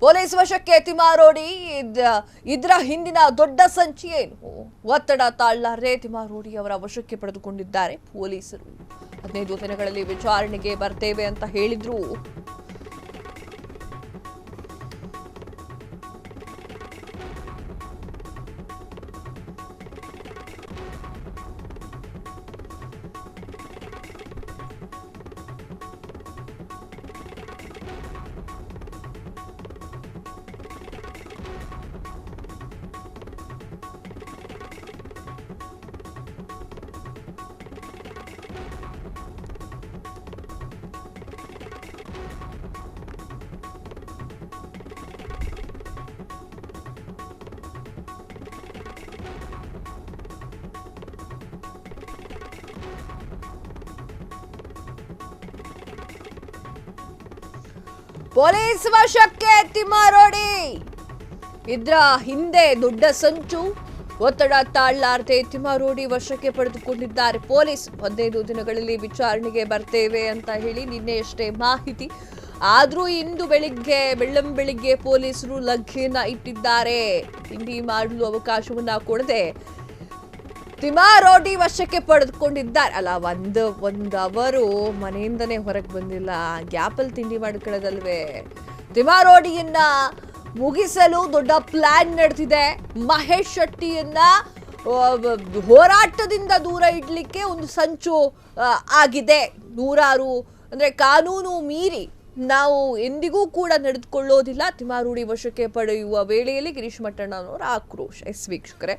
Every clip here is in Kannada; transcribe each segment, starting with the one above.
ಪೊಲೀಸ್ ವಶಕ್ಕೆ ತಿಮ್ಮಾರೋಡಿ ಇದರ ಹಿಂದಿನ ದೊಡ್ಡ ಸಂಚು ಏನು? ಒತ್ತಡ ತಾಳಲಾರದೆ ತಿಮ್ಮಾರೋಡಿ ಅವರ ವಶಕ್ಕೆ ಪಡೆದುಕೊಂಡಿದ್ದಾರೆ ಪೊಲೀಸರು. 15 ದಿನಗಳಲ್ಲಿ ವಿಚಾರಣೆಗೆ ಬರ್ತೇವೆ ಅಂತ ಹೇಳಿದ್ರು. ಪೊಲೀಸ್ ವಶಕ್ಕೆ ತಿಮ್ಮಾರೋಡಿ ಇದರ ಹಿಂದೆ ದೊಡ್ಡ ಸಂಚು. ಒತ್ತಡ ತಾಳಲಾರದೆ ತಿಮ್ಮಾರೋಡಿ ವಶಕ್ಕೆ ಪಡೆದುಕೊಂಡಿದ್ದಾರೆ ಪೊಲೀಸ್. 15 ದಿನಗಳಲ್ಲಿ ವಿಚಾರಣೆಗೆ ಬರ್ತೇವೆ ಅಂತ ಹೇಳಿ ನಿನ್ನೆಯಷ್ಟೇ ಮಾಹಿತಿ. ಆದ್ರೂ ಇಂದು ಬೆಳ್ಳಂಬೆಳಿಗ್ಗೆ ಪೊಲೀಸರು ಲಗ್ಗೆಯನ್ನ ಇಟ್ಟಿದ್ದಾರೆ. ತಿಂಡಿ ಮಾಡಲು ಅವಕಾಶವನ್ನ ಕೊಡದೆ ತಿಮ್ಮಾರೋಡಿ ವಶಕ್ಕೆ ಪಡೆದುಕೊಂಡಿದ್ದಾರೆ. ಅಲ್ಲ, ಒಂದು ಅವರು ಮನೆಯಿಂದನೇ ಹೊರಗೆ ಬಂದಿಲ್ಲ, ಗ್ಯಾಪಲ್ಲಿ ತಿಂಡಿ ಮಾಡ್ಕೊಳ್ಳೋದಲ್ವೇ. ತಿಮ್ಮಾರೋಡಿಯನ್ನ ಮುಗಿಸಲು ದೊಡ್ಡ ಪ್ಲಾನ್ ನಡೆದಿದೆ. ಮಹೇಶ್ ಶೆಟ್ಟಿಯನ್ನ ಹೋರಾಟದಿಂದ ದೂರ ಇಡ್ಲಿಕ್ಕೆ ಒಂದು ಸಂಚು ಆಗಿದೆ. ನೂರಾರು ಅಂದ್ರೆ ಕಾನೂನು ಮೀರಿ ನಾವು ಎಂದಿಗೂ ಕೂಡ ನಡೆದುಕೊಳ್ಳೋದಿಲ್ಲ. ತಿಮ್ಮಾರೋಡಿ ವಶಕ್ಕೆ ಪಡೆಯುವ ವೇಳೆಯಲ್ಲಿ ಗಿರೀಶ್ ಮಟ್ಟಣ್ಣನವರ ಆಕ್ರೋಶ. ವೀಕ್ಷಕರೇ,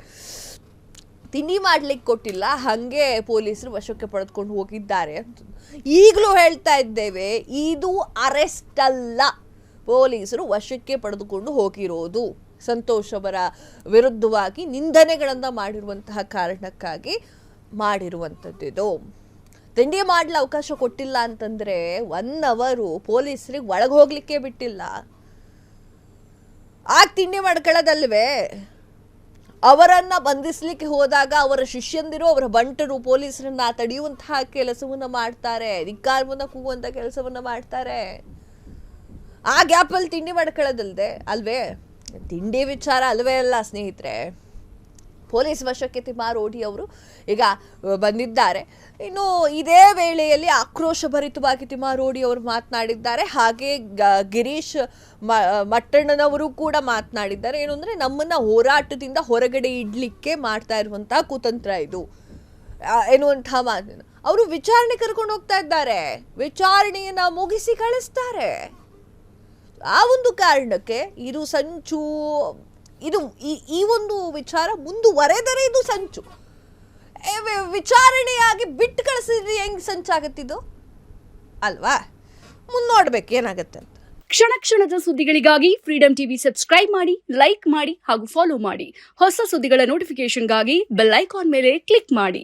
ತಿಂಡಿ ಮಾಡ್ಲಿಕ್ಕೆ ಕೊಟ್ಟಿಲ್ಲ, ಹಾಗೆ ಪೊಲೀಸರು ವಶಕ್ಕೆ ಪಡೆದುಕೊಂಡು ಹೋಗಿದ್ದಾರೆ ಅಂತ ಈಗಲೂ ಹೇಳ್ತಾ ಇದ್ದೇವೆ. ಇದು ಅರೆಸ್ಟ್ ಅಲ್ಲ, ಪೊಲೀಸರು ವಶಕ್ಕೆ ಪಡೆದುಕೊಂಡು ಹೋಗಿರೋದು. ಸಂತೋಷ್ ಅವರ ವಿರುದ್ಧವಾಗಿ ನಿಂದನೆಗಳನ್ನು ಮಾಡಿರುವಂತಹ ಕಾರಣಕ್ಕಾಗಿ ಮಾಡಿರುವಂಥದ್ದು. ತಿಂಡಿ ಮಾಡಲು ಅವಕಾಶ ಕೊಟ್ಟಿಲ್ಲ ಅಂತಂದ್ರೆ 1 ಅವರು ಪೊಲೀಸರಿಗೆ ಒಳಗೆ ಹೋಗ್ಲಿಕ್ಕೆ ಬಿಟ್ಟಿಲ್ಲ. ಆಗ ತಿಂಡಿ ಮಾಡ್ಕೊಳ್ಳೋದಲ್ವೇ. ಅವರನ್ನ ಬಂಧಿಸ್ಲಿಕ್ಕೆ ಹೋದಾಗ ಅವರ ಶಿಷ್ಯಂದಿರು, ಅವರ ಬಂಟರು ಪೊಲೀಸರನ್ನ ತಡೆಯುವಂತಹ ಕೆಲಸವನ್ನ ಮಾಡ್ತಾರೆ, ಧಿಕ್ಕಾರವನ್ನ ಕೂಗುವಂತ ಕೆಲಸವನ್ನ ಮಾಡ್ತಾರೆ. ಆ ಗ್ಯಾಪಲ್ಲಿ ತಿಂಡಿ ಮಾಡ್ಕೊಳ್ಳೋದಲ್ದೆ ಅಲ್ವೇ. ತಿಂಡಿ ವಿಚಾರ ಅಲ್ವೇ ಅಲ್ಲ ಸ್ನೇಹಿತರೆ. ಪೊಲೀಸ್ ವಶಕ್ಕೆ ತಿಮ್ಮಾರೋಡಿ ಅವರು ಈಗ ಬಂದಿದ್ದಾರೆ. ಇನ್ನು ಇದೇ ವೇಳೆಯಲ್ಲಿ ಆಕ್ರೋಶಭರಿತವಾಗಿ ತಿಮ್ಮಾರೋಡಿ ಅವರು ಮಾತನಾಡಿದ್ದಾರೆ. ಹಾಗೆ ಗಿರೀಶ್ ಮಟ್ಟಣ್ಣನವರು ಕೂಡ ಮಾತನಾಡಿದ್ದಾರೆ. ಏನು ಅಂದ್ರೆ, ನಮ್ಮನ್ನ ಹೋರಾಟದಿಂದ ಹೊರಗಡೆ ಇಡ್ಲಿಕ್ಕೆ ಮಾಡ್ತಾ ಇರುವಂತಹ ಕುತಂತ್ರ ಇದು ಎನ್ನುವಂತಹ ಮಾತನ್ನು ಅವರು ವಿಚಾರಣೆ ಕರ್ಕೊಂಡು ಹೋಗ್ತಾ ಇದ್ದಾರೆ. ವಿಚಾರಣೆಯನ್ನ ಮುಗಿಸಿ ಕಳಿಸ್ತಾರೆ. ಆ ಒಂದು ಕಾರಣಕ್ಕೆ ಇದು ಸಂಚು, ಇದು ಈ ಒಂದು ವಿಚಾರ ಮುಂದುವರೆದರೆ ಇದು ಸಂಚು. ವಿಚಾರಣೆಯಾಗಿ ಬಿಟ್ಟು ಕಳಿಸಿದ್ರೆ ಹೆಂಗ್ ಸಂಚಾಗತ್ತಿದು ಅಲ್ವಾ? ನೋಡ್ಬೇಕು ಏನಾಗತ್ತೆ ಅಂತ. ಕ್ಷಣ ಕ್ಷಣದ ಸುದ್ದಿಗಳಿಗಾಗಿ ಫ್ರೀಡಂ ಟಿವಿ ಸಬ್ಸ್ಕ್ರೈಬ್ ಮಾಡಿ, ಲೈಕ್ ಮಾಡಿ ಹಾಗೂ ಫಾಲೋ ಮಾಡಿ. ಹೊಸ ಸುದ್ದಿಗಳ ನೋಟಿಫಿಕೇಶನ್ಗಾಗಿ ಬೆಲ್ ಐಕಾನ್ ಮೇಲೆ ಕ್ಲಿಕ್ ಮಾಡಿ.